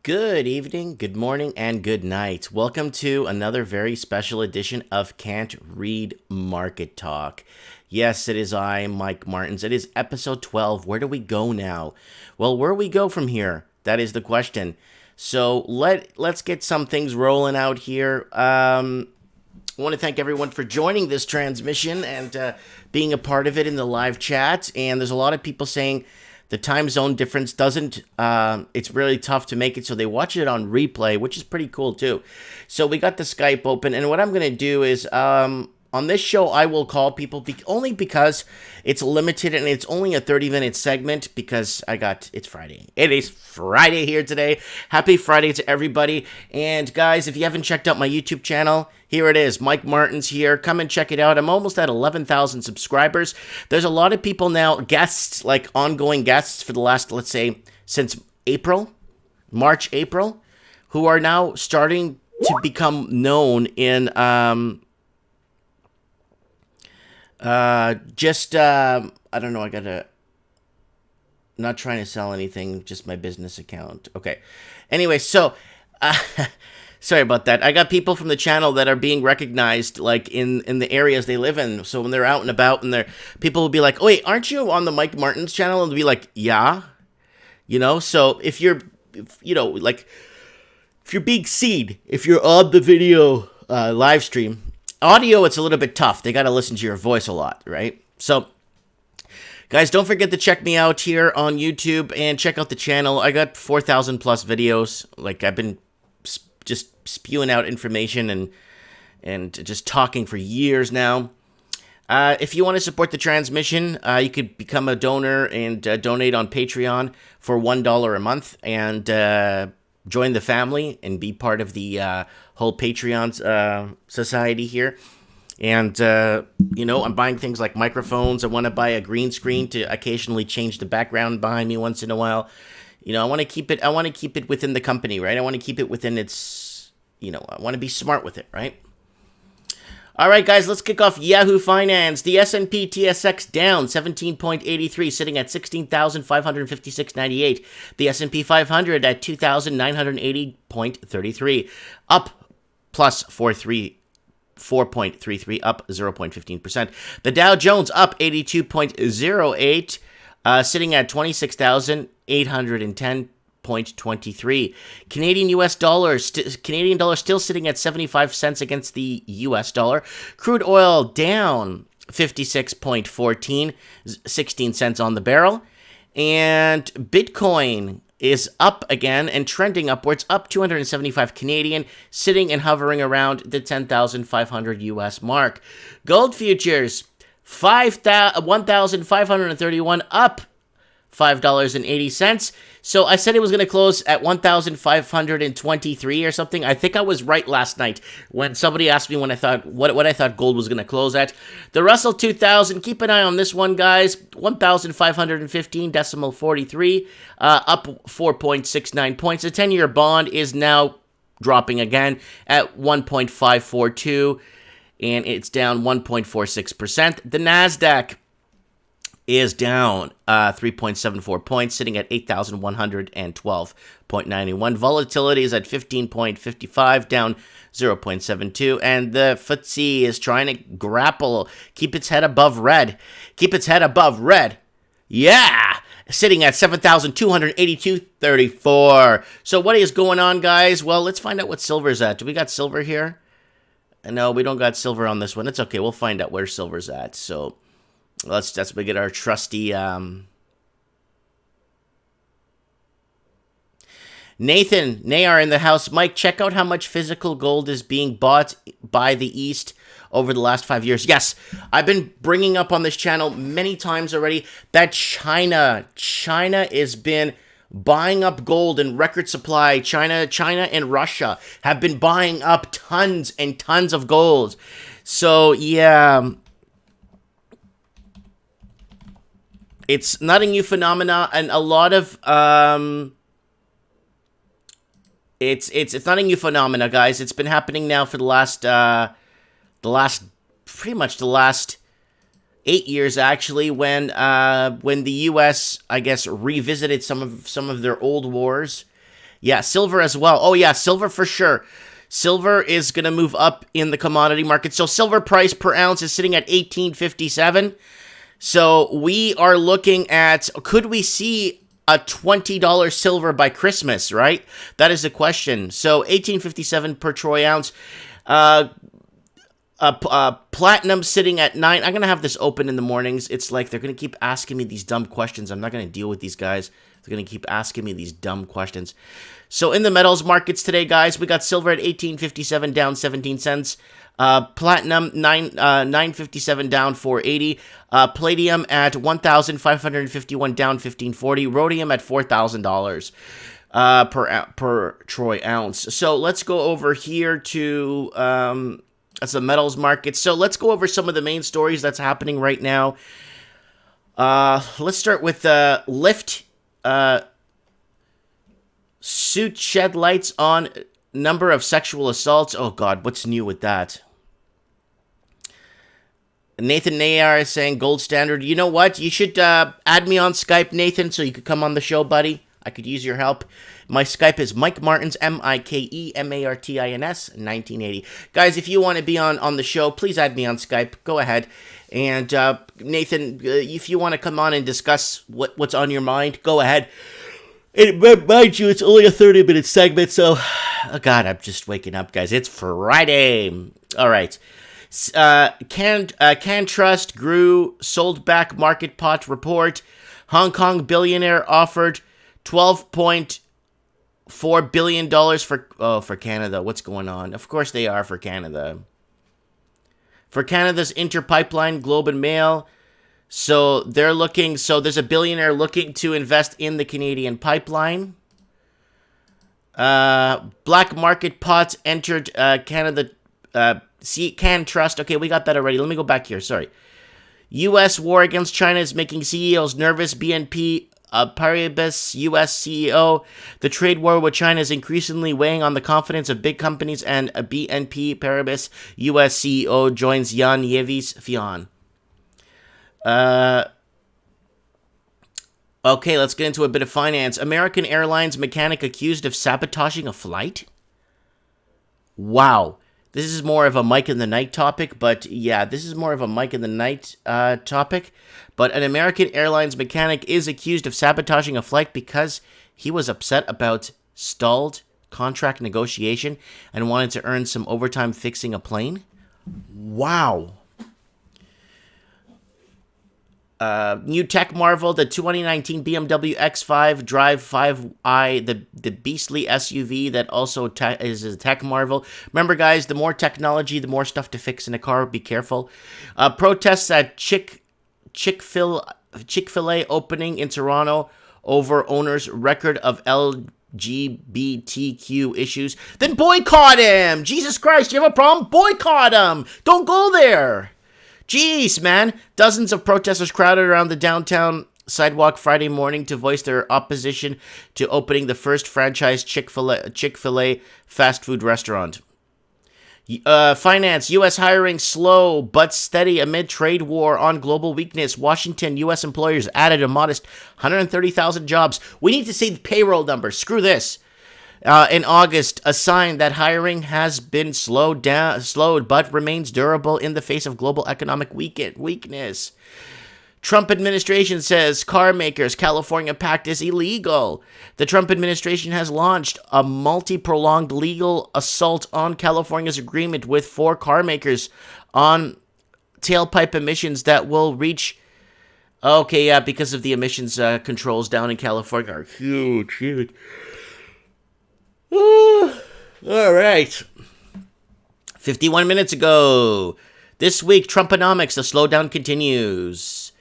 Good evening, good morning, and good night. Welcome to another very special edition of Can't Read Market Talk. Yes, it is I, Mike Martins. It is episode 12. Where do we go now? Well, where we go from here? That is the question. So let's get some things rolling out here. I want to thank everyone for joining this transmission and being a part of it in the live chat. And there's a lot of people saying the time zone difference doesn't, it's really tough to make it. So they watch it on replay, which is pretty cool too. So we got the Skype open. And what I'm going to do is on this show, I will call people only because it's limited and it's only a 30-minute segment because it's Friday. It is Friday here today. Happy Friday to everybody. And guys, if you haven't checked out my YouTube channel, here it is. Mike Martins here. Come and check it out. I'm almost at 11,000 subscribers. There's a lot of people now, guests, like ongoing guests for the last, let's say, since March, April, who are now starting to become known in I don't know, not trying to sell anything, just my business account. Okay. Anyway, so, sorry about that. I got people from the channel that are being recognized, like, in the areas they live in. So when they're out and about and people will be like, oh, wait, aren't you on the Mike Martins channel? And they'll be like, yeah. So if you're Big Seed, if you're on the video live stream, audio, it's a little bit tough. They got to listen to your voice a lot, right? So, guys, don't forget to check me out here on YouTube and check out the channel. I got 4,000 plus videos. Like, I've been just spewing out information and just talking for years now. If you want to support the transmission, you could become a donor and donate on Patreon for $1 a month and join the family and be part of the whole Patreon society here. And, I'm buying things like microphones. I want to buy a green screen to occasionally change the background behind me once in a while. I want to keep it within the company, right? I want to keep it within its, I want to be smart with it, right? All right, guys, let's kick off Yahoo Finance. The S&P TSX down 17.83, sitting at 16,556.98. The S&P 500 at 2,980.33, up plus 4.33, up 0.15%. The Dow Jones up 82.08, sitting at 26,810.23. Canadian dollar still sitting at 75 cents against the US dollar. Crude oil down 56.14, 16 cents on the barrel. And Bitcoin is up again and trending upwards, up 275 Canadian, sitting and hovering around the 10,500 US mark. Gold futures 1,531, up $5.80. So I said it was going to close at 1,523 or something. I think I was right last night when somebody asked me what I thought gold was going to close at. The Russell 2000, keep an eye on this one, guys. 1,515.43, up 4.69 points. The 10-year bond is now dropping again at 1.542, and it's down 1.46%. The NASDAQ is down 3.74 points, sitting at 8,112.91. Volatility is at 15.55, down 0.72. And the FTSE is trying to grapple, keep its head above red. Yeah! Sitting at 7,282.34. So what is going on, guys? Well, let's find out what silver's at. Do we got silver here? No, we don't got silver on this one. It's okay. We'll find out where silver's at. So let's get our trusty Nathan Nayar in the house. Mike, check out how much physical gold is being bought by the East over the last 5 years. Yes, I've been bringing up on this channel many times already that China has been buying up gold in record supply. China and Russia have been buying up tons and tons of gold. So, yeah, it's not a new phenomena, and a lot of it's not a new phenomena, guys. It's been happening now for the last 8 years, actually, when the U.S., I guess, revisited some of their old wars. Yeah, silver as well. Oh yeah, silver for sure. Silver is going to move up in the commodity market. So silver price per ounce is sitting at 18.57. So we are looking at, could we see a $20 silver by Christmas, right? That is the question. So 18.57 per troy ounce. Platinum sitting at 9. I'm going to have this open in the mornings. It's like they're going to keep asking me these dumb questions. I'm not going to deal with these guys. They're going to keep asking me these dumb questions. So in the metals markets today, guys, we got silver at 18.57 down 17 cents. Platinum 9.57 down 4.80. Palladium at 1,551 down 15.40. Rhodium at $4,000 per troy ounce. So let's go over here to that's the metals market. So let's go over some of the main stories that's happening right now. Let's start with Lyft. Suit shed lights on number of sexual assaults. Oh God, what's new with that? Nathan Nayar is saying gold standard. You know what? You should add me on Skype, Nathan, so you could come on the show, buddy. I could use your help. My Skype is Mike Martins, MikeMartins, 1980. Guys, if you want to be on the show, please add me on Skype. Go ahead. And Nathan, if you want to come on and discuss what's on your mind, go ahead. And mind you, it's only a 30-minute segment, so... Oh, God, I'm just waking up, guys. It's Friday. All right. Cant Trust grew, sold back market pot report. Hong Kong billionaire offered $12.4 billion for Canada. What's going on? Of course they are for Canada. For Canada's Interpipeline, Globe and Mail... So they're looking, so there's a billionaire looking to invest in the Canadian pipeline. Black market pots entered Canada, Cant Trust. Okay, we got that already. Let me go back here, sorry. U.S. war against China is making CEOs nervous. BNP Paribas U.S. CEO. The trade war with China is increasingly weighing on the confidence of big companies, and a BNP Paribas U.S. CEO joins Jan Yevis Fion. Okay, let's get into a bit of finance. American Airlines mechanic accused of sabotaging a flight? Wow. This is more of a Mike in the Night topic, but yeah, this is more of a Mike in the Night topic. But an American Airlines mechanic is accused of sabotaging a flight because he was upset about stalled contract negotiation and wanted to earn some overtime fixing a plane? Wow. New tech marvel, the 2019 BMW X5 Drive 5i, the beastly SUV that also is a tech marvel. Remember, guys, the more technology, the more stuff to fix in a car. Be careful. Protests at Chick-fil-A opening in Toronto over owner's record of LGBTQ issues. Then boycott him! Jesus Christ, you have a problem? Boycott him! Don't go there! Jeez, man. Dozens of protesters crowded around the downtown sidewalk Friday morning to voice their opposition to opening the first franchise Chick-fil-A fast food restaurant. Finance. U.S. hiring slow but steady amid trade war on global weakness. Washington, U.S. employers added a modest 130,000 jobs. We need to see the payroll numbers. Screw this. In August, a sign that hiring has been slowed but remains durable in the face of global economic weakness. Trump administration says car makers' California pact is illegal. The Trump administration has launched a multi-pronged legal assault on California's agreement with 4 car makers on tailpipe emissions that will reach... Okay, yeah, because of the emissions controls down in California are huge. All right. 51 minutes ago. This week, Trumponomics, the slowdown continues.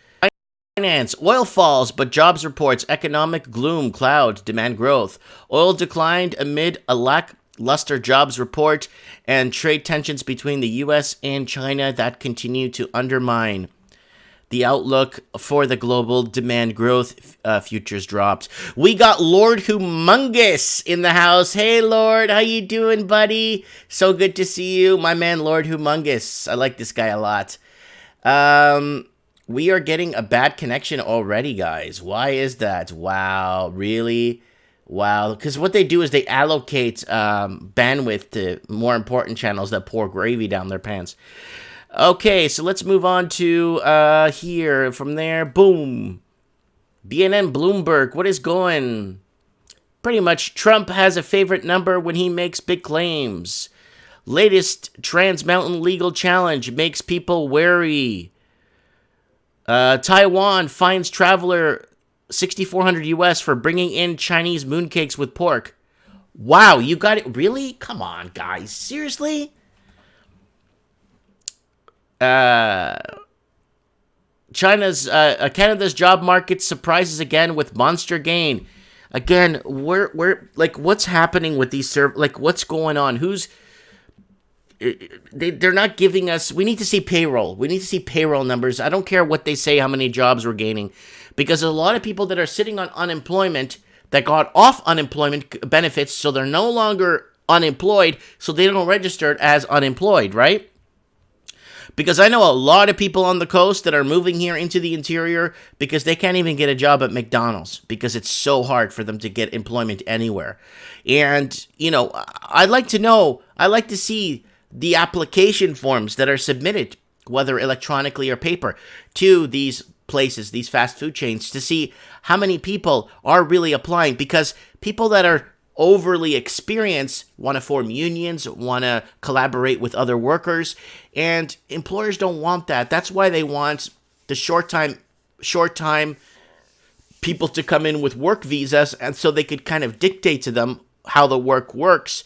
Finance. Oil falls, but jobs reports economic gloom cloud demand growth. Oil declined amid a lackluster jobs report and trade tensions between the U.S. and China that continue to undermine the outlook for the global demand growth. Futures dropped. We got Lord Humongous in the house. Hey, Lord, how you doing, buddy? So good to see you, my man, Lord Humongous. I like this guy a lot. We are getting a bad connection already, guys. Why is that? Wow, really? Wow, because what they do is they allocate bandwidth to more important channels that pour gravy down their pants. Okay, so let's move on to here. From there, boom. BNN Bloomberg, what is going? Pretty much, Trump has a favorite number when he makes big claims. Latest Trans Mountain legal challenge makes people wary. Taiwan fines traveler $6,400 US for bringing in Chinese mooncakes with pork. Wow, you got it? Really? Come on, guys. Seriously? Canada's job market surprises again with monster gain. Again, we're like, what's happening with these what's going on? They're not giving us. We need to see payroll. We need to see payroll numbers. I don't care what they say, how many jobs we're gaining, because a lot of people that are sitting on unemployment that got off unemployment benefits, so they're no longer unemployed, so they don't register as unemployed, right? Because I know a lot of people on the coast that are moving here into the interior because they can't even get a job at McDonald's because it's so hard for them to get employment anywhere. And, I'd like to see the application forms that are submitted, whether electronically or paper, to these places, these fast food chains, to see how many people are really applying, because people that are overly experienced want to form unions, want to collaborate with other workers, and employers don't want that. That's why they want the short time people to come in with work visas, and so they could kind of dictate to them how the work works.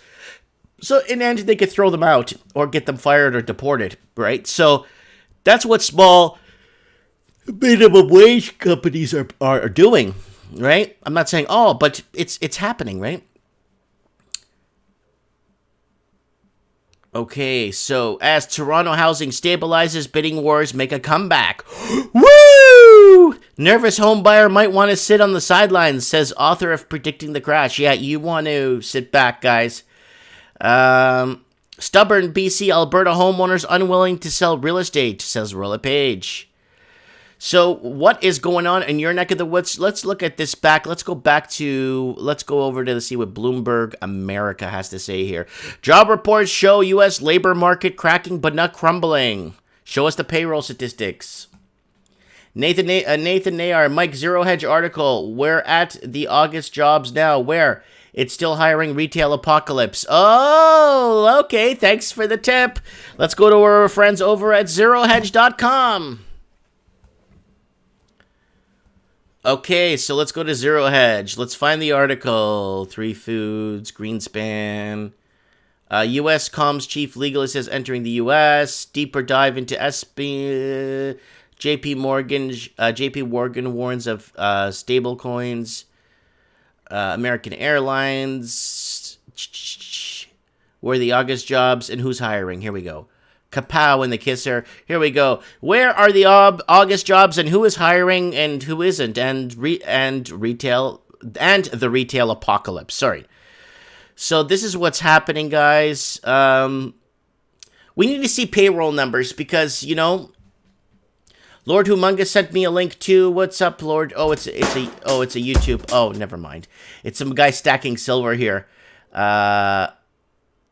So in the end, they could throw them out or get them fired or deported, right? So that's what small minimum wage companies are doing, right? I'm not saying all, but it's happening, right? Okay, so as Toronto housing stabilizes, bidding wars make a comeback. Woo! Nervous home buyer might want to sit on the sidelines, says author of Predicting the Crash. Yeah, you want to sit back, guys. Stubborn BC Alberta homeowners unwilling to sell real estate, says Rolla Page. So what is going on in your neck of the woods? Let's look at this back. Let's go over to see what Bloomberg America has to say here. Job reports show U.S. labor market cracking but not crumbling. Show us the payroll statistics. Nathan Nayar, Mike Zero Hedge article. We're at the August jobs now. Where? It's still hiring retail apocalypse. Oh, okay. Thanks for the tip. Let's go to our friends over at zerohedge.com. Okay, so let's go to Zero Hedge. Let's find the article. 3 Foods, Greenspan. U.S. Comms Chief Legalist says entering the U.S. Deeper dive into SB. JP Morgan warns of stable coins. American Airlines. Where are the August jobs and who's hiring? Here we go. Kapow and the kisser. Here we go. Where are the August jobs and who is hiring and who isn't? And retail and the retail apocalypse. Sorry. So this is what's happening, guys. We need to see payroll numbers because Lord Humongous sent me a link too. What's up, Lord? Oh, it's a YouTube. Oh, never mind. It's some guy stacking silver here.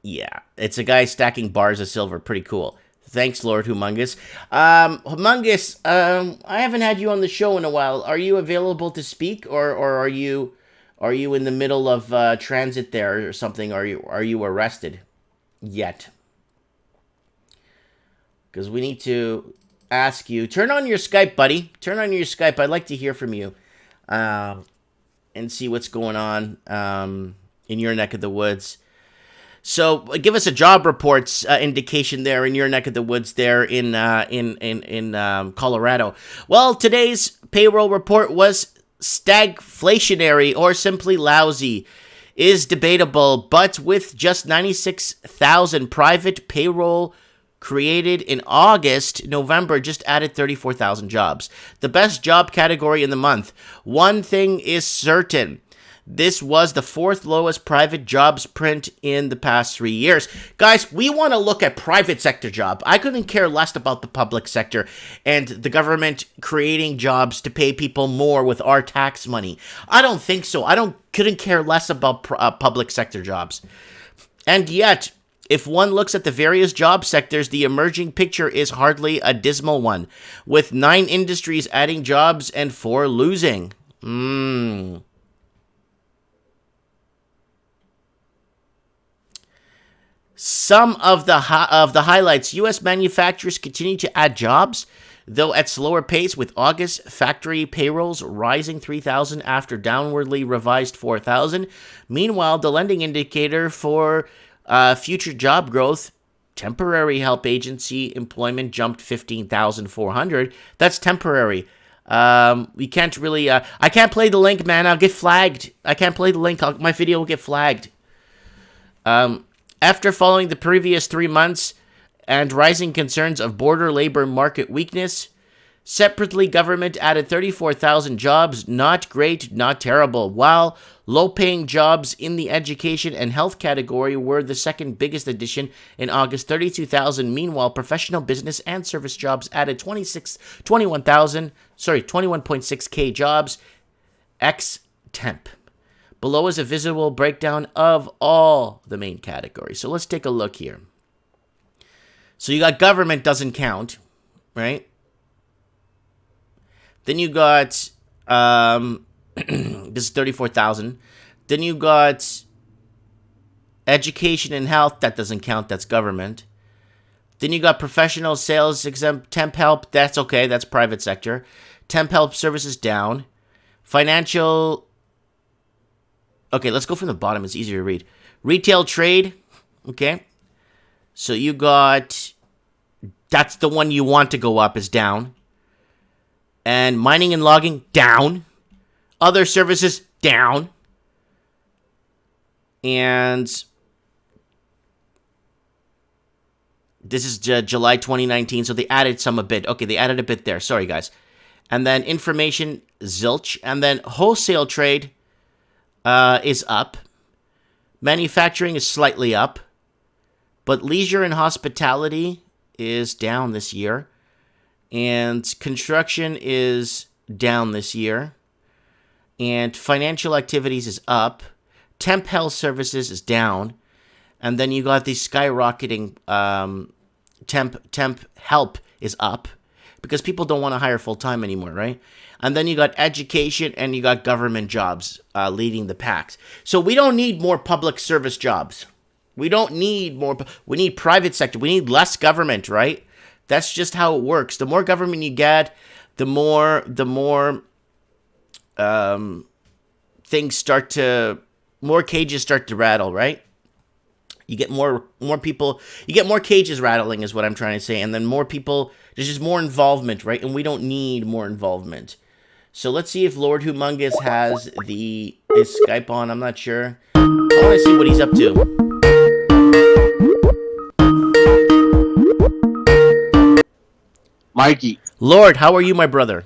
Yeah, it's a guy stacking bars of silver. Pretty cool. Thanks, Lord Humongous. Humongous, I haven't had you on the show in a while. Are you available to speak, or are you in the middle of transit there or something? Are you arrested yet? Because we need to ask you. Turn on your Skype, buddy. Turn on your Skype. I'd like to hear from you, and see what's going on in your neck of the woods. So give us a job reports indication there in your neck of the woods there in Colorado. Well, today's payroll report was stagflationary or simply lousy. Is debatable, but with just 96,000 private payroll created in August, November just added 34,000 jobs. The best job category in the month. One thing is certain. This was the fourth lowest private jobs print in the past 3 years. Guys, we want to look at private sector jobs. I couldn't care less about the public sector and the government creating jobs to pay people more with our tax money. I don't think so. Couldn't care less about public sector jobs. And yet, if one looks at the various job sectors, the emerging picture is hardly a dismal one, with 9 industries adding jobs and 4 losing. Some of the highlights: U.S. manufacturers continue to add jobs, though at slower pace, with August factory payrolls rising 3,000 after downwardly revised 4,000. Meanwhile, the lending indicator for future job growth, temporary help agency employment, jumped 15,400. That's temporary. We can't really... I can't play the link, man. I'll get flagged. I can't play the link. My video will get flagged. After following the previous 3 months and rising concerns of border labor market weakness, separately, government added 34,000 jobs. Not great, not terrible. While low-paying jobs in the education and health category were the second biggest addition in August, 32,000. Meanwhile, professional business and service jobs added 21.6K jobs, ex-temp. Below is a visual breakdown of all the main categories. So let's take a look here. So you got government doesn't count, right? Then you got, this is 34,000. Then you got education and health. That doesn't count. That's government. Then you got professional sales exempt temp help. That's okay. That's private sector. Temp help services down. Financial... Okay, let's go from the bottom. It's easier to read. Retail trade. Okay. So you got... That's the one you want to go up, is down. And mining and logging, down. Other services, down. And this is July 2019, so they added some a bit. Okay, they added a bit there. Sorry, guys. And then information, zilch. And then wholesale trade is up. Manufacturing is slightly up. But leisure and hospitality is down this year. And construction is down this year. And financial activities is up. Temp health services is down. And then you got the skyrocketing temp help is up. Because people don't want to hire full-time anymore, right? And then you got education and you got government jobs leading the packs. So we don't need more public service jobs. We don't need more. We need private sector. We need less government, right? That's just how it works. The more government you get, the more things start to, more cages start to rattle, right? You get more people, you get more cages rattling is what I'm trying to say. And then more people, there's just more involvement, right? And we don't need more involvement. So let's see if Lord Humongous has his Skype on. I'm not sure. I want to see what he's up to. Mikey. Lord, how are you, my brother?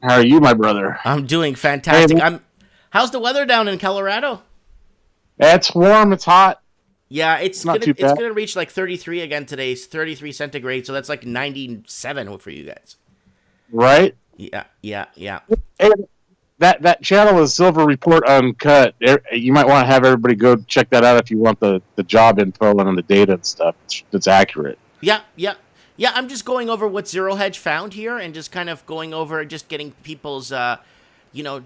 How are you, my brother? I'm doing fantastic. How's the weather down in Colorado? It's warm. It's hot. Yeah, it's gonna reach like 33 again today. It's 33 centigrade, so that's like 97 for you guys. Right? Yeah. And that channel is Silver Report Uncut. You might want to have everybody go check that out if you want the job info and the data and stuff. It's accurate. Yeah. I'm just going over what Zero Hedge found here and just kind of going over, just getting people's,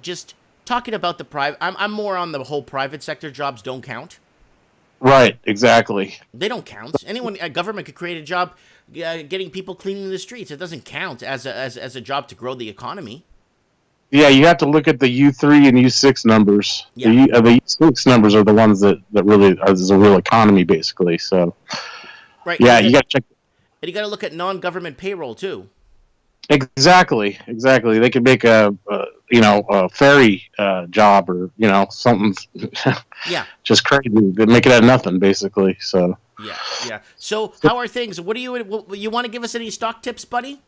just talking about the private. I'm more on the whole private sector jobs don't count. Right, exactly. They don't count. A government could create a job getting people cleaning the streets. It doesn't count as a job to grow the economy. Yeah, you have to look at the U3 and U6 numbers. Yeah. The U6 numbers are the ones that really is a real economy, basically. So, right. Yeah, you got to check. And you got to look at non-government payroll too. Exactly. They could make a ferry job or something. Yeah. Just crazy. They make it out of nothing, basically. So. Yeah. So how are things? What do you want to give us any stock tips, buddy?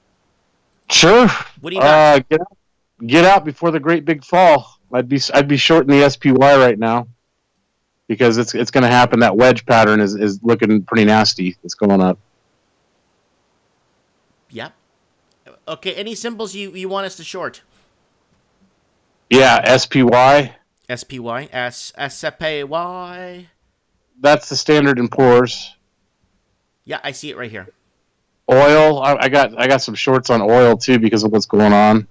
Sure. What do you got? Get out before the great big fall. I'd be shorting the SPY right now because it's going to happen. That wedge pattern is looking pretty nasty. It's going up. Yep. Okay, any symbols you want us to short? Yeah, SPY. SPY, SPY. That's the Standard and Poor's. Yeah, I see it right here. Oil. I got some shorts on oil too because of what's going on.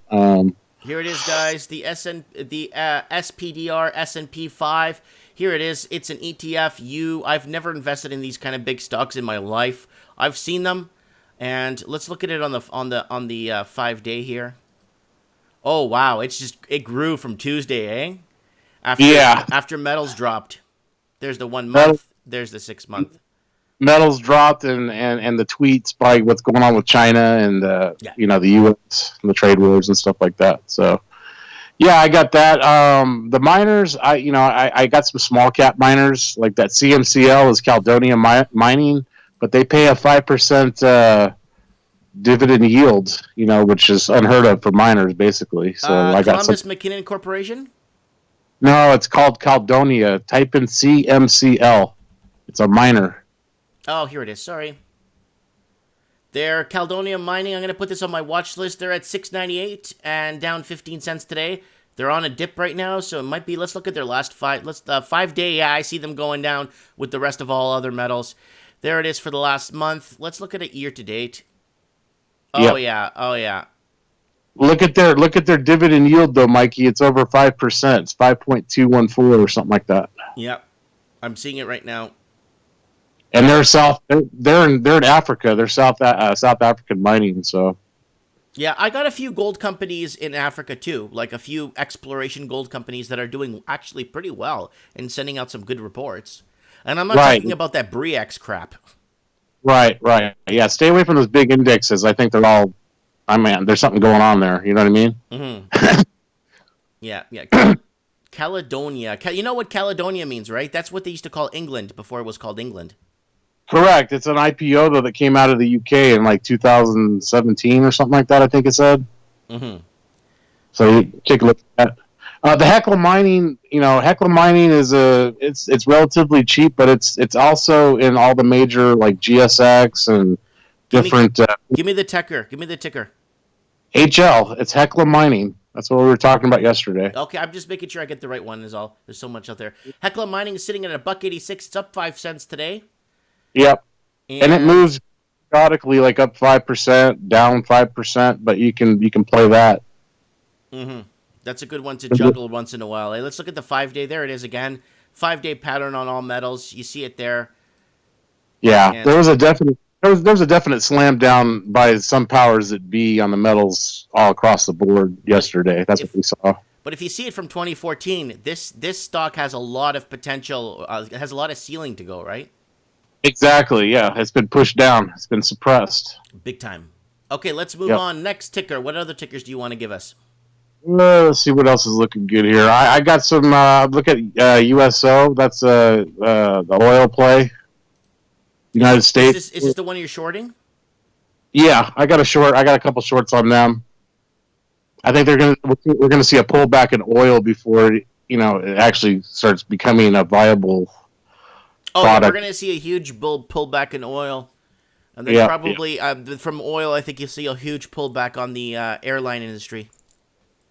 Here it is, guys. The SPDR S&P 5. Here it is. It's an ETF. I've never invested in these kind of big stocks in my life. I've seen them, and let's look at it on the 5-day here. Oh wow, it grew from Tuesday, eh? After metals dropped. There's the 1 month. There's the 6 month. Metals dropped, and the tweets by what's going on with China and the U.S. and the trade wars and stuff like that. So, yeah, I got that. The miners, I got some small cap miners like that. CMCL is Caledonia Mining, but they pay a 5% dividend yield, which is unheard of for miners, basically. So I got Columbus McKinnon Corporation. No, it's called Caledonia. Type in CMCL. It's a miner. Oh, here it is. Sorry. They're Caledonia Mining. I'm going to put this on my watch list. They're at $6.98 and down 15 cents today. They're on a dip right now, so it might be. Let's look at their last 5-day. Yeah, I see them going down with the rest of all other metals. There it is for the last month. Let's look at it year to date. Oh yeah. Oh yeah. Look at their dividend yield though, Mikey. It's over 5%. It's 5.214 or something like that. Yep, I'm seeing it right now. And they're in Africa. They're South African mining. So yeah, I got a few gold companies in Africa too, like a few exploration gold companies that are doing actually pretty well and sending out some good reports. And I'm not talking about that Bre-X crap. Right. Yeah, stay away from those big indexes. I think they're all. There's something going on there. You know what I mean? Mm-hmm. Yeah. Caledonia. You know what Caledonia means, right? That's what they used to call England before it was called England. Correct. It's an IPO though that came out of the UK in like 2017 or something like that. I think it said. Mm-hmm. So you take a look at that. The Hecla Mining. Hecla Mining is it's relatively cheap, but it's also in all the major like GSX and different. Give me the ticker. HL. It's Hecla Mining. That's what we were talking about yesterday. Okay, I'm just making sure I get the right one is all. There's so much out there. Hecla Mining is sitting at $1.86. It's up 5 cents today. Yep. And it moves periodically, like up 5%, down 5%, but you can play that. Mm-hmm. That's a good one to juggle once in a while. Hey, let's look at the 5-day. There it is again. 5-day pattern on all metals. You see it there. Yeah, and there was a definite slam down by some powers that be on the metals all across the board yesterday. That's what we saw. But if you see it from 2014, this stock has a lot of potential. Has a lot of ceiling to go, right? Exactly. Yeah, it's been pushed down. It's been suppressed. Big time. Okay, let's move on. Next ticker. What other tickers do you want to give us? Let's see what else is looking good here. I got some. Look at USO. That's the oil play. United States. Is this the one you're shorting? Yeah, I got a couple shorts on them. I think we're gonna see a pullback in oil before it actually starts becoming a viable. We're going to see a huge pullback in oil. And then probably from oil, I think you'll see a huge pullback on the airline industry.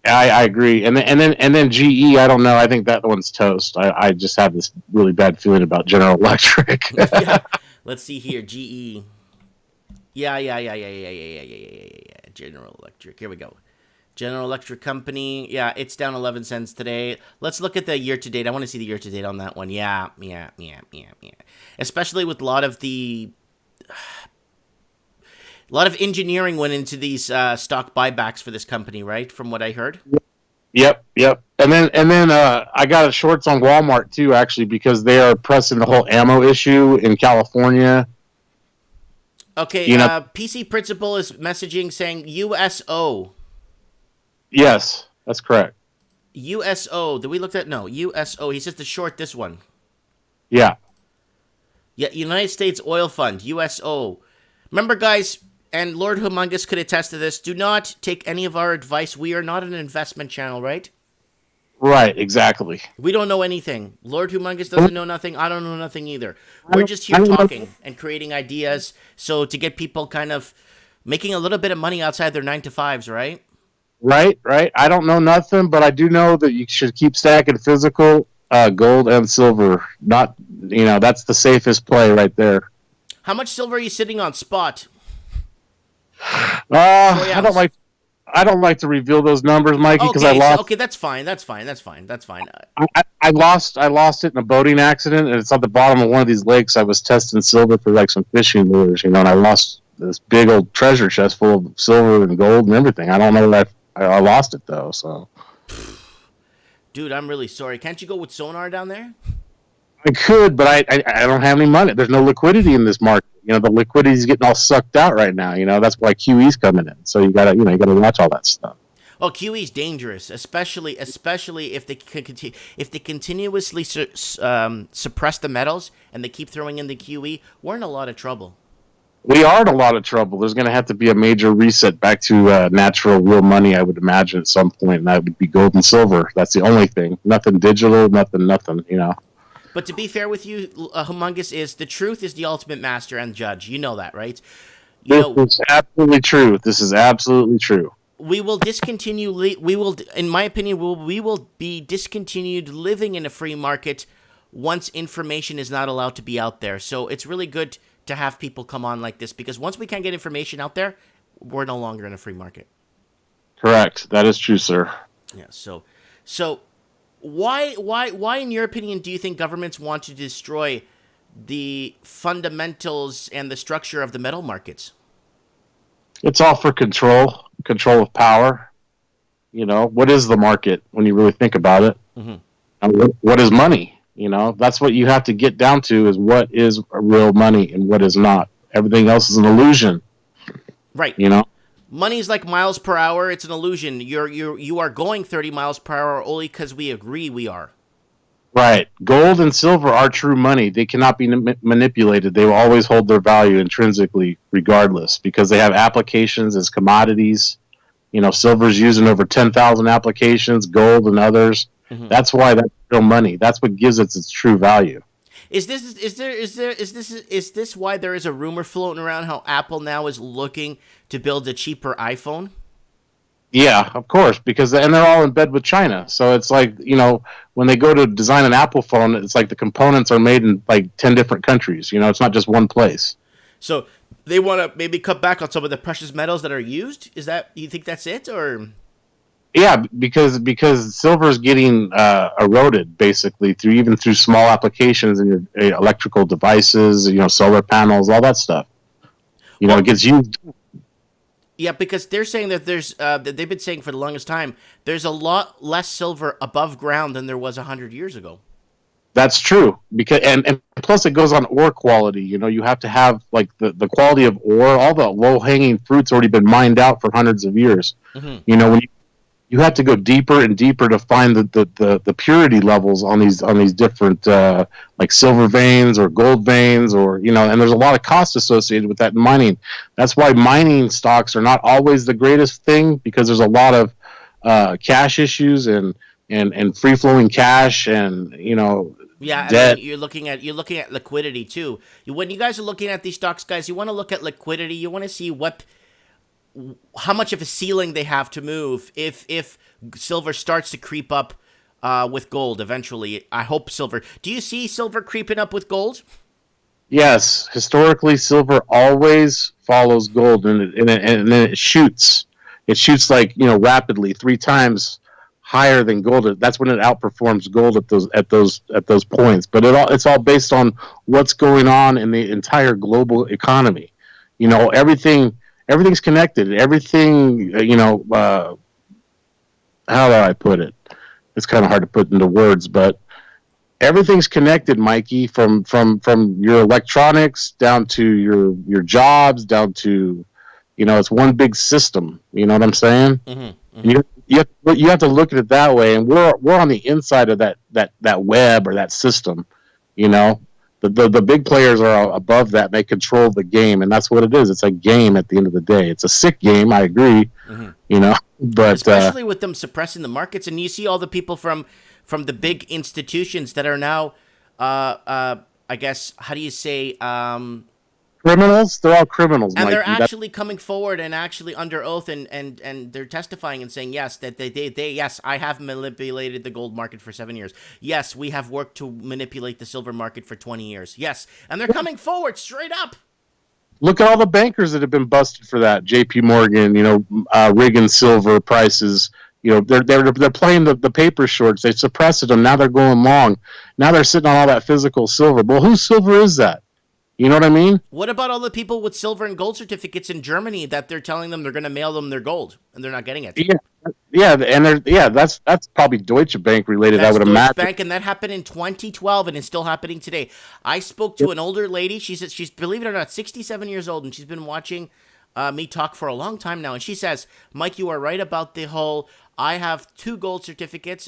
I agree. And then GE, I don't know. I think that one's toast. I just have this really bad feeling about General Electric. Yeah. Let's see here. GE. Yeah. General Electric. Here we go. General Electric Company, yeah, it's down 11 cents today. Let's look at the year-to-date. I want to see the year-to-date on that one. Yeah. Especially with a lot of engineering went into these stock buybacks for this company, right? From what I heard. Yep. And then I got shorts on Walmart too, actually, because they are pressing the whole ammo issue in California. Okay, PC Principal is messaging saying USO. Yes, that's correct. USO. Did we look at? No, USO. He says to short this one. Yeah. Yeah, United States Oil Fund, USO. Remember, guys, and Lord Humongous could attest to this, do not take any of our advice. We are not an investment channel, right? Right, exactly. We don't know anything. Lord Humongous doesn't know nothing. I don't know nothing either. We're just I here don't know. talking and creating ideas. So to get people kind of making a little bit of money outside their 9 to 5s, right? Right, right. I don't know nothing, but I do know that you should keep stacking physical gold and silver. Not, that's the safest play right there. How much silver are you sitting on spot? Troy I don't ounce. like I don't like to reveal those numbers, Mikey, because I Okay, so lost. okay, that's fine. That's fine. That's fine. That's fine. I lost it in a boating accident, and it's on the bottom of one of these lakes. I was testing silver for like some fishing lures, and I lost this big old treasure chest full of silver and gold and everything. I don't know that I lost it though. So Dude, I'm really sorry. Can't you go with sonar down there? I could, but I don't have any money. There's no liquidity in this market. The liquidity is getting all sucked out right now. That's why QE's coming in. So you gotta watch all that stuff. Oh, QE is dangerous, especially if they if they continuously suppress the metals and they keep throwing in the QE. We're in a lot of trouble. We are in a lot of trouble. There's going to have to be a major reset back to natural, real money, I would imagine, at some point, and that would be gold and silver. That's the only thing. Nothing digital, nothing. But to be fair with you, Humongous is the truth is the ultimate master and judge. You know that, right? You This know, is absolutely true. This is absolutely true. we will discontinue. We will, in my opinion, we will be discontinued living in a free market once information is not allowed to be out there. So it's really good to have people come on like this because once we can't get information out there, we're no longer in a free market. Correct. That is true, sir. Yeah. So why, in your opinion, do you think governments want to destroy the fundamentals and the structure of the metal markets? It's all for control of power. What is the market when you really think about it? Mm-hmm. And what is money? That's what you have to get down to is what is real money and what is not. Everything else is an illusion. Right. You know. Money's like miles per hour. It's an illusion. You are going 30 miles per hour only because we agree we are. Right. Gold and silver are true money. They cannot be manipulated. They will always hold their value intrinsically, regardless, because they have applications as commodities. Silver's used in over 10,000 applications, gold and others. Mm-hmm. That's why that's real money. That's what gives it its true value. Is this why there is a rumor floating around how Apple now is looking to build a cheaper iPhone? Yeah, of course, and they're all in bed with China. So it's like, when they go to design an Apple phone, it's like the components are made in like 10 different countries. It's not just one place. So they want to maybe cut back on some of the precious metals that are used? You think that's it, or? Yeah, because silver is getting eroded basically through small applications in your electrical devices, solar panels, all that stuff. It gets used. Yeah, because they're saying that they've been saying for the longest time, there's a lot less silver above ground than there was 100 years ago. That's true, because and plus it goes on ore quality. You have to have like the quality of ore. All the low hanging fruit's already been mined out for hundreds of years. Mm-hmm. When you have to go deeper and deeper to find the purity levels on these different like silver veins or gold veins and there's a lot of cost associated with that in mining. That's why mining stocks are not always the greatest thing, because there's a lot of cash issues and free flowing cash and yeah, debt. You're looking at liquidity too. When you guys are looking at these stocks, guys, you want to look at liquidity. You want to see how much of a ceiling they have to move if silver starts to creep up with gold eventually. I hope silver. Do you see silver creeping up with gold? Yes, historically, silver always follows gold, and then it shoots. It shoots like rapidly, 3 times higher than gold. That's when it outperforms gold at those points. But it's all based on what's going on in the entire global economy. Everything's connected. Everything, how do I put it? It's kind of hard to put into words, but everything's connected, Mikey, from your electronics down to your jobs, down to, it's one big system. You know what I'm saying? Mm-hmm, mm-hmm. You have to look at it that way, and we're on the inside of that web or that system, The big players are above that, and they control the game, and that's what it is. It's a game at the end of the day. It's a sick game, I agree, but especially with them suppressing the markets, and you see all the people from the big institutions that are now, I guess, how do you say, criminals. They're all criminals, and Mikey. they're actually coming forward and actually under oath and they're testifying and saying, yes, that they yes, I have manipulated the gold market for 7 years. Yes, we have worked to manipulate the silver market for 20 years. Yes, and they're coming forward straight up. Look at all the bankers that have been busted for that. J.P. Morgan, rigging silver prices. They're playing the paper shorts. They suppressed them. Now they're going long. Now they're sitting on all that physical silver. Well, whose silver is that? You know what I mean? What about all the people with silver and gold certificates in Germany that they're telling them they're going to mail them their gold and they're not getting it? That's probably Deutsche Bank related. I would imagine. Bank, and that happened in 2012, and it's still happening today. I spoke to an older lady. She's believe it or not 67 years old, and she's been watching me talk for a long time now. And she says, "Mike, you are right about the whole. I have one gold certificate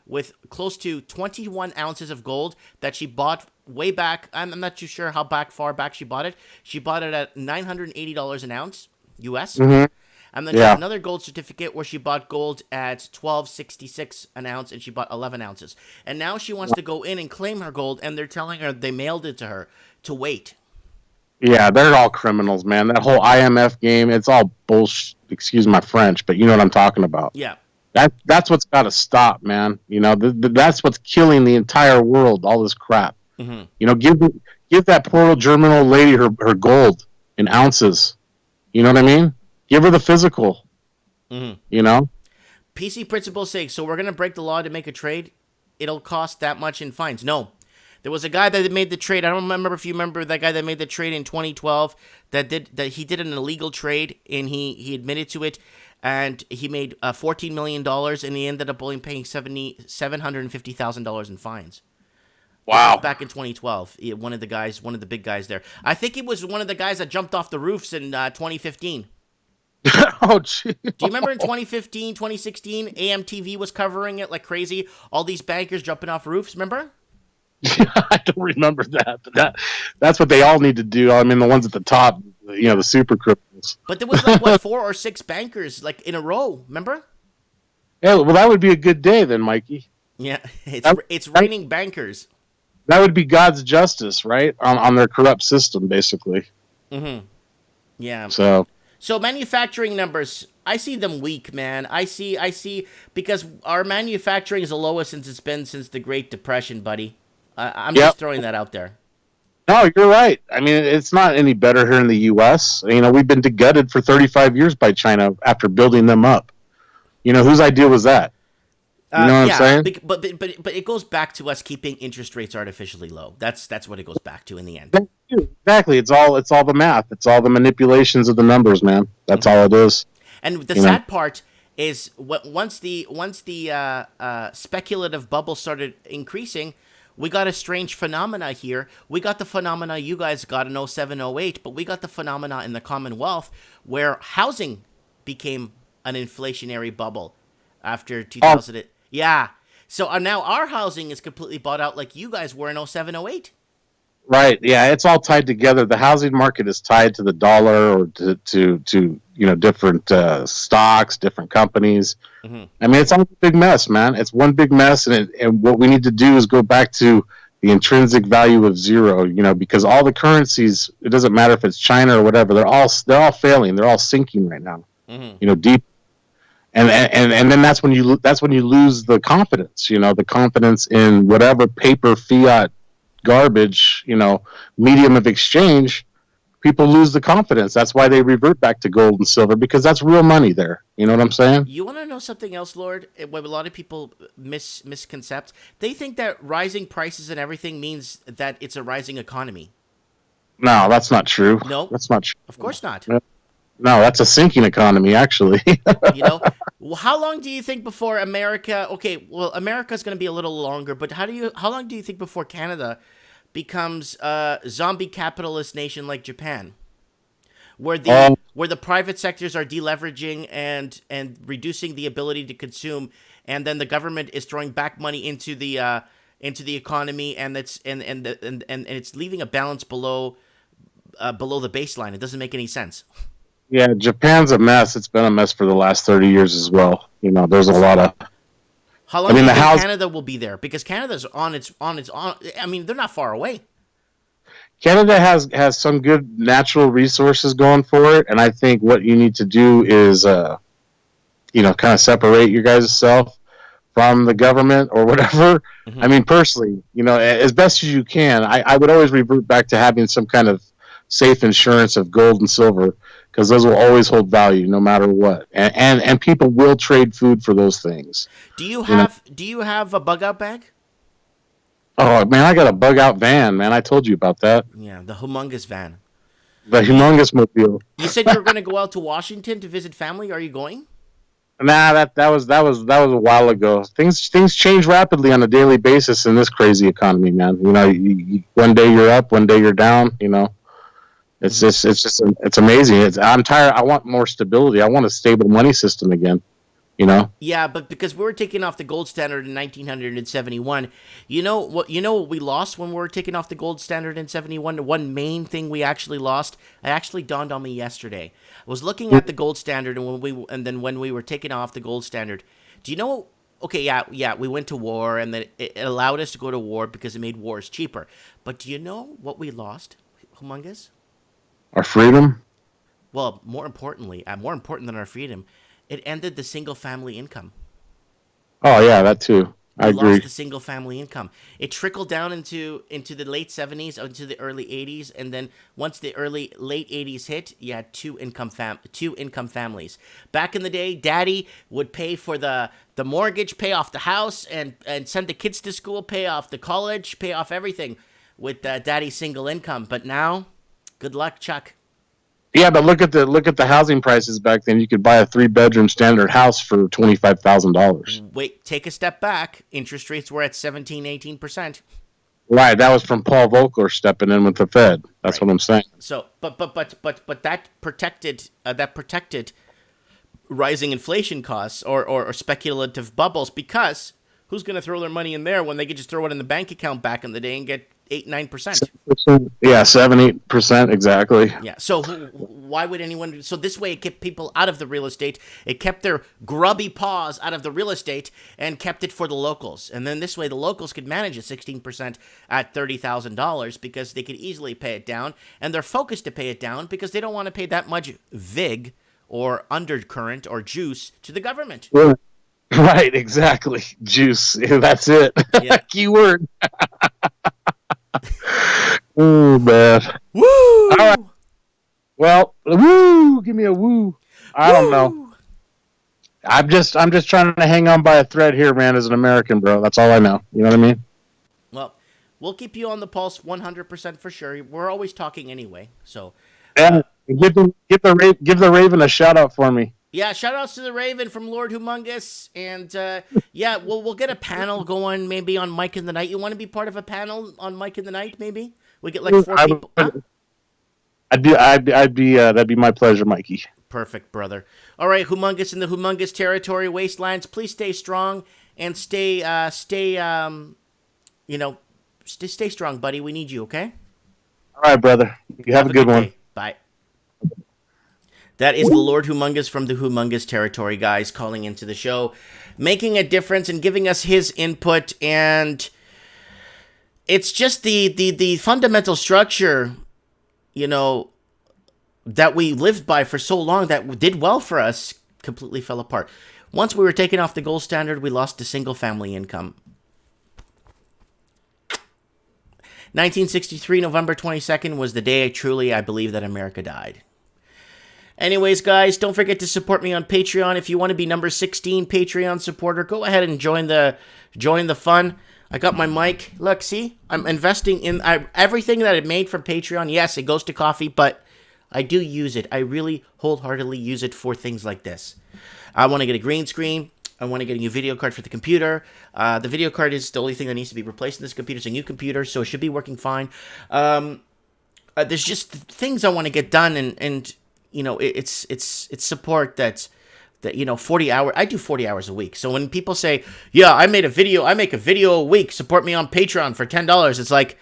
with close to 21 ounces of gold that she bought way back. I'm not too sure how far back she bought it. She bought it at $980 an ounce, US. Mm-hmm. And then she had another gold certificate where she bought gold at $12.66 an ounce, and she bought 11 ounces. And now she wants to go in and claim her gold, and they're telling her they mailed it to her to wait. Yeah, they're all criminals, man. That whole IMF game, it's all bullshit. Excuse my French, but you know what I'm talking about. Yeah. That's what's got to stop, man. That's what's killing the entire world, all this crap. Mm-hmm. Give that poor old German old lady her gold in ounces. You know what I mean? Give her the physical. Mm-hmm. PC principles say, so we're going to break the law to make a trade? It'll cost that much in fines. No. There was a guy that made the trade. I don't remember if you remember that guy that made the trade in 2012 that he did an illegal trade, and he admitted to it, and he made $14 million, and he ended up only paying $750,000 in fines. Wow. Back in 2012, one of the big guys there. I think he was one of the guys that jumped off the roofs in 2015. Oh, gee. Do you remember in 2015, 2016, AMTV was covering it like crazy? All these bankers jumping off roofs, remember? I don't remember that, but that's what they all need to do. I mean, the ones at the top, the super criminals. But there was like 4 or 6 bankers like in a row, remember? Yeah, well, that would be a good day then, Mikey. Yeah, it's raining bankers. That would be God's justice, right? On their corrupt system, basically. Mm-hmm. Yeah. So manufacturing numbers, I see them weak, man. I see because our manufacturing is the lowest since the Great Depression, buddy. I'm just throwing that out there. No, you're right. I mean, it's not any better here in the U.S. We've been gutted for 35 years by China after building them up. Whose idea was that? You know what I'm saying? But it goes back to us keeping interest rates artificially low. That's what it goes back to in the end. Exactly. It's all the math. It's all the manipulations of the numbers, man. That's all it is. And the sad part is once the speculative bubble started increasing, we got a strange phenomena here. We got the phenomena you guys got in 07, 08, but we got the phenomena in the Commonwealth where housing became an inflationary bubble after 2000. Oh. Yeah. So now our housing is completely bought out like you guys were in 07, 08. Right. Yeah, it's all tied together. The housing market is tied to the dollar or to different stocks, different companies. Mm-hmm. I mean, it's all a big mess, man. It's one big mess, and what we need to do is go back to the intrinsic value of zero. Because all the currencies, it doesn't matter if it's China or whatever, they're all failing. They're all sinking right now. Mm-hmm. Deep. And then that's when you lose the confidence. The confidence in whatever paper fiat garbage, medium of exchange. People lose the confidence. That's why they revert back to gold and silver, because that's real money there. You know what I'm saying? You want to know something else, Lord? What a lot of people misconcept. They think that rising prices and everything means that it's a rising economy. No, that's not true. No, that's not true. Of course not. No, that's a sinking economy, actually. How long do you think before America? Okay, well, America's going to be a little longer, but how long do you think before Canada becomes a zombie capitalist nation like Japan, where the private sectors are deleveraging and reducing the ability to consume, and then the government is throwing back money into the into the economy, and it's leaving a balance below the baseline. It doesn't make any sense. Yeah, Japan's a mess. It's been a mess for the last 30 years as well. There's a lot of. How long I do mean, you the think house. Canada will be there? Because Canada's on its on. I mean, they're not far away. Canada has some good natural resources going for it, and I think what you need to do is, kind of separate your guys' self from the government or whatever. I Hmm. mean, personally, as best as you can, I would always revert back to having some kind of safe insurance of gold and silver, because those will always hold value no matter what. And people will trade food for those things. Do you You know, have a bug out bag? oh man, I got a bug out van, man. I told you about that. Yeah, the humongous van. The You humongous mobile. you said you were going to go out to Washington to visit family. Are you going? Nah, that was a while ago. Things change rapidly on a daily basis in this crazy economy, man. One day you're up, one day you're down. It's Hmm. just it's amazing. I'm tired. I want more stability. I want a stable money system again. You know. Yeah, but because we were taking off the gold standard in 1971, you know what we lost when we were taking off the gold standard in 71? The one main thing we actually lost, it actually dawned on me yesterday. I was looking at the gold standard, and then when we were taking off the gold standard, do you know? Okay, yeah, we went to war, and then it allowed us to go to war because it made wars cheaper. But do you know what we lost, Humongous? Our freedom. Well, more important than our freedom, it ended the single family income. Oh yeah, that too. I We lost agree. the single family income. It trickled down into the late 70s, into the early 80s, and then once the early late 80s hit, you had two income families. Back in the day, daddy would pay for the mortgage, pay off the house, and send the kids to school, pay off the college, pay off everything with daddy's single income. But now, good luck, Chuck. Yeah, but look at the housing prices back then. You could buy a 3-bedroom standard house for $25,000. Wait, take a step back. Interest rates were at 17, 18%. Right, that was from Paul Volcker stepping in with the Fed. That's Right. what I'm saying. So, but that protected rising inflation costs or speculative bubbles, because who's going to throw their money in there when they could just throw it in the bank account back in the day and get 8-9%? Yeah, 7-8% exactly. Yeah. So why would anyone? So this way, it kept people out of the real estate. It kept their grubby paws out of the real estate and kept it for the locals. And then this way, the locals could manage a 16% at $30,000 because they could easily pay it down, and they're focused to pay it down because they don't want to pay that much vig or undercurrent or juice to the government. Yeah. Right, exactly. Juice. That's it. Yeah. Keyword. Oh man. All right. Woo! Well, woo. Give me a woo. I don't know. Woo! I'm just trying to hang on by a thread here, man. As an American, bro, that's all I know. You know what I mean? Well, we'll keep you on the pulse 100% for sure. We're always talking anyway. So, And give the Raven a shout out for me. yeah, shout outs to the Raven from Lord Humongous. And yeah, we'll get a panel going maybe on Mike in the Night. You want to be part of a panel on Mike in the Night, maybe? We get like four I people. Huh? would, I'd be that'd be my pleasure, Mikey. Perfect, brother. All right, Humongous in the Humongous Territory Wastelands. Please stay strong and stay strong, buddy. We need you, okay? All right, brother. You have a good one. day. Bye. That is the Lord Humongous from the Humongous Territory, guys, calling into the show, making a difference and giving us his input. And it's just the fundamental structure, that we lived by for so long that did well for us completely fell apart. Once we were taken off the gold standard, we lost the single family income. 1963, November 22nd, was the day I believe that America died. Anyways, guys, don't forget to support me on Patreon. If you want to be number 16 Patreon supporter, go ahead and join the fun. I got my mic. Look, see? I'm investing in everything that I made from Patreon. Yes, it goes to coffee, but I do use it. I really wholeheartedly use it for things like this. I want to get a green screen. I want to get a new video card for the computer. The video card is the only thing that needs to be replaced in this computer. It's a new computer, so it should be working fine. There's just things I want to get done, and it's support that that, 40 hours. I do 40 hours a week. So when people say, yeah, I make a video a week, support me on Patreon for $10, it's like,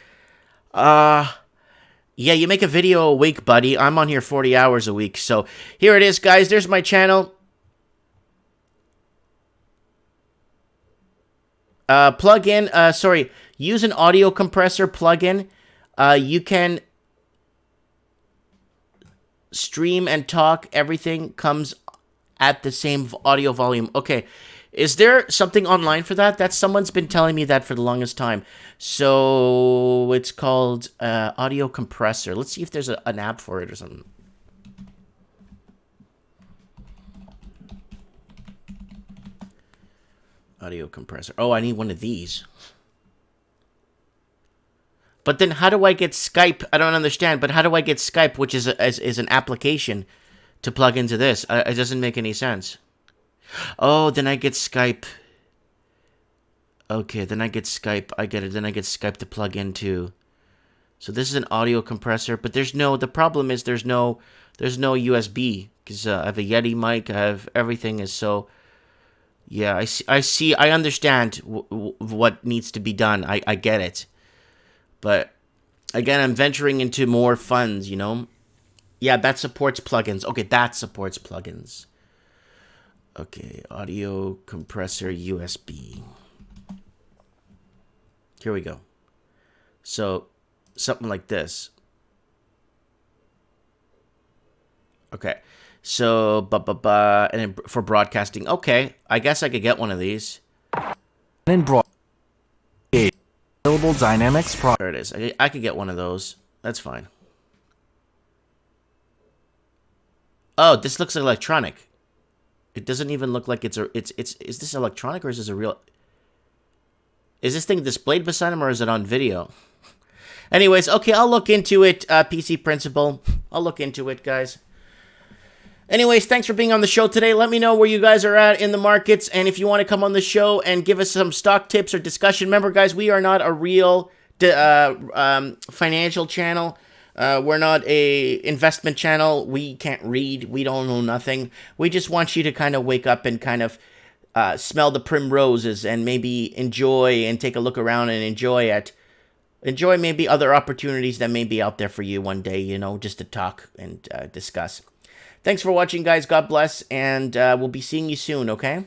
yeah, you make a video a week, buddy. I'm on here 40 hours a week. So here it is, guys. There's my channel. Use an audio compressor plugin. You can stream and talk. Everything comes at the same audio volume. Okay. Is there something online for that? Someone's been telling me that for the longest time. So it's called audio compressor. Let's see if there's an app for it or something. Audio compressor. Oh, I need one of these. But then how do I get Skype? I don't understand. But how do I get Skype, which is an application, to plug into this? It doesn't make any sense. Oh, then I get Skype. Okay, then I get Skype. I get it. Then I get Skype to plug into. So this is an audio compressor, but the problem is there's no USB, because I have a Yeti mic. I have everything is so. Yeah, I understand what needs to be done. I get it. But again, I'm venturing into more funds, Yeah, that supports plugins. Okay, that supports plugins. Okay, audio compressor USB. Here we go. So, something like this. Okay. So, and then for broadcasting. Okay, I guess I could get one of these. And available dynamics. There it is. I could get one of those. That's fine. Oh, this looks electronic. It doesn't even look like is this electronic or is this a real? Is this thing displayed beside him or is it on video? Anyways, okay, I'll look into it, PC Principal. I'll look into it, guys. Anyways, thanks for being on the show today. Let me know where you guys are at in the markets, and if you want to come on the show and give us some stock tips or discussion. Remember, guys, we are not a real financial channel. We're not a investment channel. We can't read. We don't know nothing. We just want you to kind of wake up and kind of smell the primroses and maybe enjoy and take a look around and enjoy maybe other opportunities that may be out there for you one day, just to talk and discuss. Thanks for watching, guys. God bless, and we'll be seeing you soon, okay?